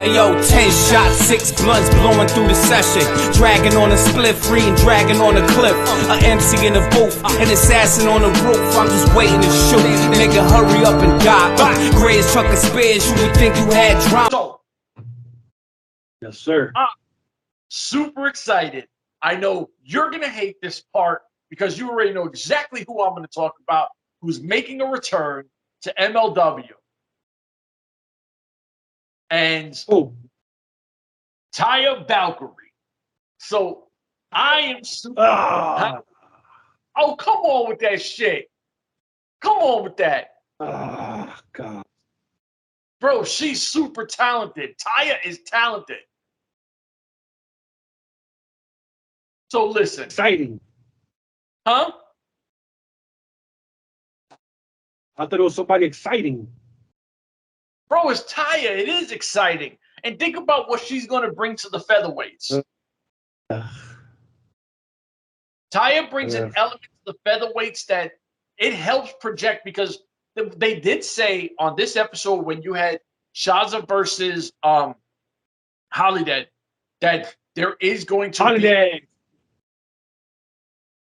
Yo, 10 shots, 6 blunts blowing through the session. Dragging on a split, free and dragging on a cliff. A MC in the booth, an assassin on the roof. I'm just waiting to shoot. Nigga, hurry up and die. Greatest truck of spares, you would think you had drama. So, yes, sir. Super excited. I know you're going to hate this part because you already know exactly who I'm going to talk about, who's making a return to MLW. And Taya Valkyrie. So I am super. Oh, come on with that shit. Come on with that. God. Bro, she's super talented. Taya is talented. So listen. Exciting. Huh? I thought it was somebody exciting. Bro, it's Taya. It is exciting. And think about what she's going to bring to the featherweights. Taya brings an element to the featherweights that it helps project, because they did say on this episode when you had Shazza versus Holiday that there is going to be...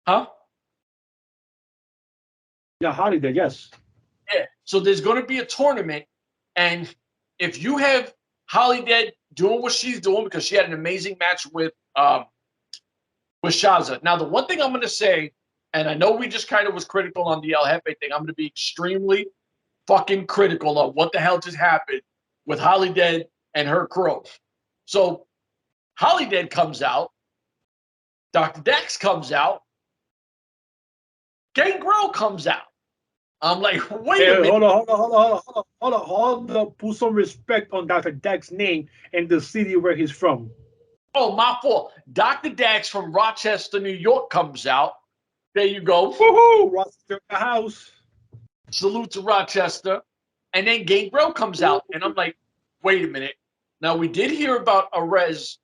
Huh? Yeah, Holiday, yes. Yeah. So there's going to be a tournament, and if you have Holiday doing what she's doing, because she had an amazing match with Shazza. Now, the one thing I'm going to say, and I know we just kind of was critical on the El Jefe thing, I'm going to be extremely fucking critical of what the hell just happened with Holiday and her crew. So Holiday comes out, Dr. Dax comes out, Gangrel comes out. I'm like, wait a minute. Hold on. Put some respect on Dr. Dax's name and the city where he's from. Oh, my fault. Dr. Dax from Rochester, New York comes out. There you go. Woohoo! Rochester in the house. Salute to Rochester. And then Gangrel comes out. And I'm like, wait a minute. Now, we did hear about Arez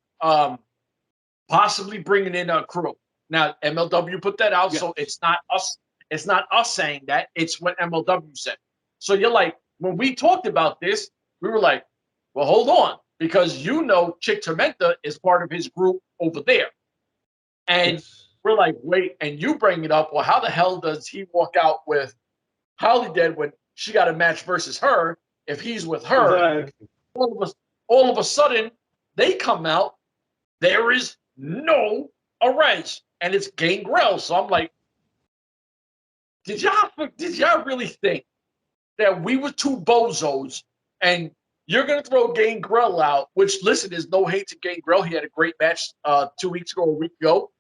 possibly bringing in a crew. Now, MLW put that out, so it's not us. It's not us saying that. It's what MLW said. So you're like, when we talked about this, we were like, well, hold on. Because you know Chick Tormenta is part of his group over there. And we're like, wait, and you bring it up. Well, how the hell does he walk out with Holiday when she got a match versus her if he's with her? Exactly. All of a sudden, they come out. There is no Arez, and it's Gangrel. So I'm like, did y'all really think that we were two bozos and you're going to throw Gangrel out, which, listen, there's no hate to Gangrel. He had a great match 2 weeks ago, a week ago.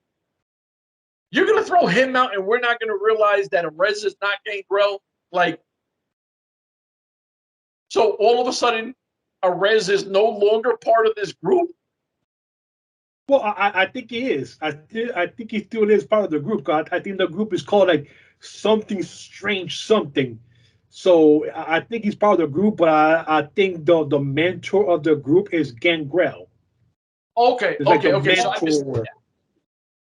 You're going to throw him out and we're not going to realize that Arez is not Gangrel? Like, so all of a sudden, Arez is no longer part of this group? Well, I think he is. I think he still is part of the group. I think the group is called like something strange something. So I think he's part of the group, but I think the mentor of the group is Gangrel. Okay. So I missed that.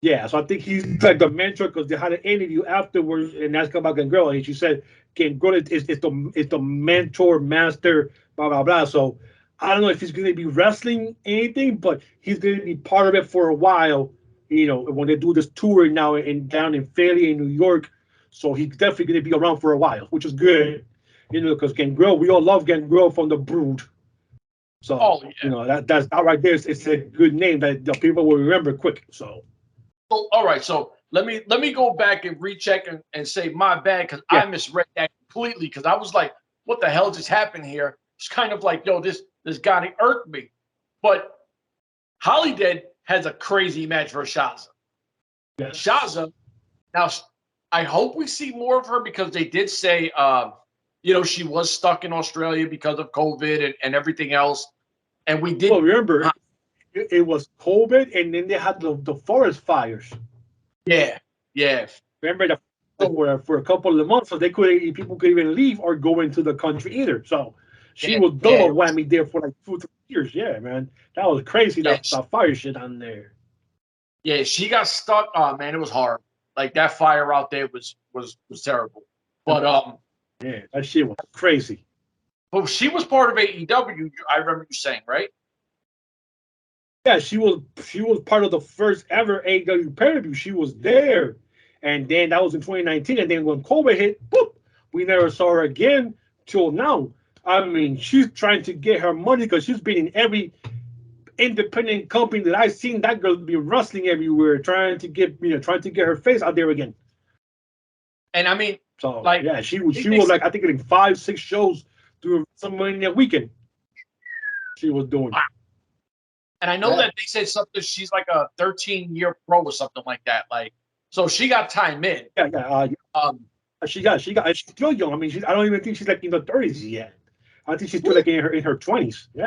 Yeah, so I think he's like the mentor, because they had an interview afterwards and asked about Gangrel, and she said Gangrel is the mentor, master, blah blah blah. So I don't know if he's going to be wrestling anything, but he's going to be part of it for a while. You know, when they do this tour now down in Philly in New York, so he's definitely going to be around for a while, which is good. You know, because Gangrel, we all love Gangrel from the Brood. So you know that's out right there. It's a good name that the people will remember quick. So. All right, so let me go back and recheck and say my bad, because I misread that completely, because I was like, what the hell just happened here? It's kind of like, yo, this guy irked me. But Holiday has a crazy match for Shazza. Yes. Shazza, now I hope we see more of her, because they did say, you know, she was stuck in Australia because of COVID and everything else. And we did. Well, remember, it was COVID, and then they had the forest fires. Yeah. Remember that for a couple of months, so people could even leave or go into the country either. So she was double whammy there for like 2-3 years. Yeah, man, that was crazy. That fire shit on there. Yeah, she got stuck. Oh man, it was hard. Like that fire out there was terrible. But yeah, that shit was crazy. But she was part of AEW. I remember you saying, right? Yeah, she was part of the first ever AEW pay-per-view. She was there. And then that was in 2019. And then when COVID hit, boop, we never saw her again till now. I mean, she's trying to get her money because she's been in every independent company that I've seen. That girl be wrestling everywhere, trying to get her face out there again. And I mean, So like, yeah, she was like, I think like 5-6 shows during WrestleMania weekend. She was doing. And I know that they said something. She's like a 13-year pro or something like that. Like, so she got time in. She's still young. I mean, I don't even think she's like in the 30s yet. I think she's still like in her 20s. Yeah.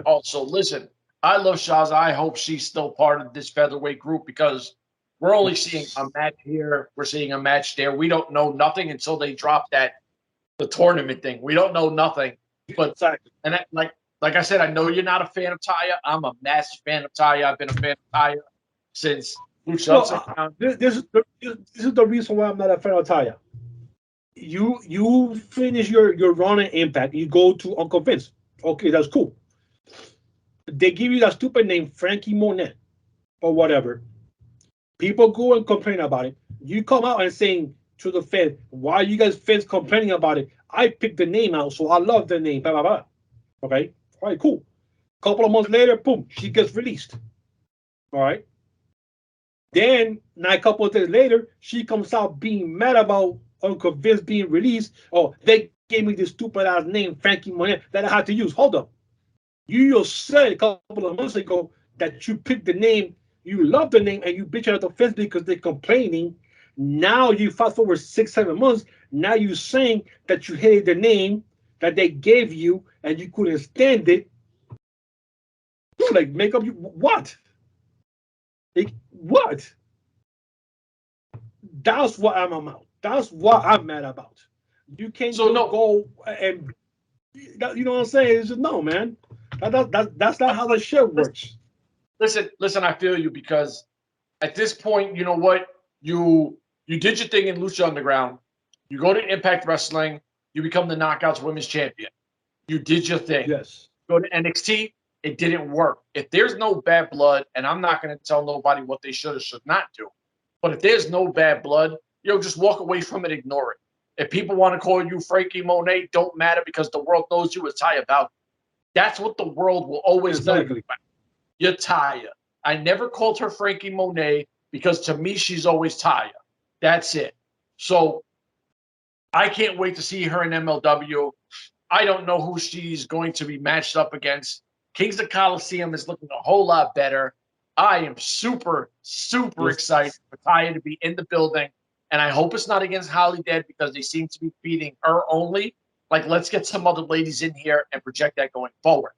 Oh, so listen, I love Shazza. I hope she's still part of this featherweight group because we're only seeing a match here. We're seeing a match there. We don't know nothing until they drop the tournament thing. We don't know nothing. But exactly. And that, like I said, I know you're not a fan of Taya. I'm a massive fan of Taya. I've been a fan of Taya since Lucha. This is the reason why I'm not a fan of Taya. You finish your run in Impact. You go to Uncle Vince. Okay, that's cool. They give you that stupid name, Frankie Monet, or whatever. People go and complain about it. You come out and saying to the fans, why are you guys fans complaining about it? I picked the name out, so I love the name. Blah, blah, blah. Okay, all right, cool. Couple of months later, boom, she gets released. All right. Then, a couple of days later, she comes out being mad about Uncle Vince being released. Oh, they gave me this stupid ass name, Frankie Monet, that I had to use. Hold up. You just said a couple of months ago that you picked the name, you love the name, and you bitch out the fence because they're complaining. Now you fast forward 6-7 months. Now you're saying that you hated the name that they gave you and you couldn't stand it. Like, make up you what? Like, what? That's what I'm about. That's what I'm mad about. You can't go and you know what I'm saying? It's just no, man. That's not how the shit works. Listen, I feel you because at this point, you know what? You did your thing in Lucha Underground. You go to Impact Wrestling. You become the Knockouts Women's Champion. You did your thing. Yes. Go to NXT. It didn't work. If there's no bad blood, and I'm not going to tell nobody what they should or should not do, but if there's no bad blood, just walk away from it, ignore it. If people want to call you Frankie Monet, don't matter because the world knows you as Taya Valkyrie. That's what the world will always know you about. You're Taya. I never called her Frankie Monet because to me, she's always Taya. That's it. So I can't wait to see her in MLW. I don't know who she's going to be matched up against. Kings of Coliseum is looking a whole lot better. I am super, super excited for Taya to be in the building. And I hope it's not against Holly Dead because they seem to be feeding her only. Like, let's get some other ladies in here and project that going forward.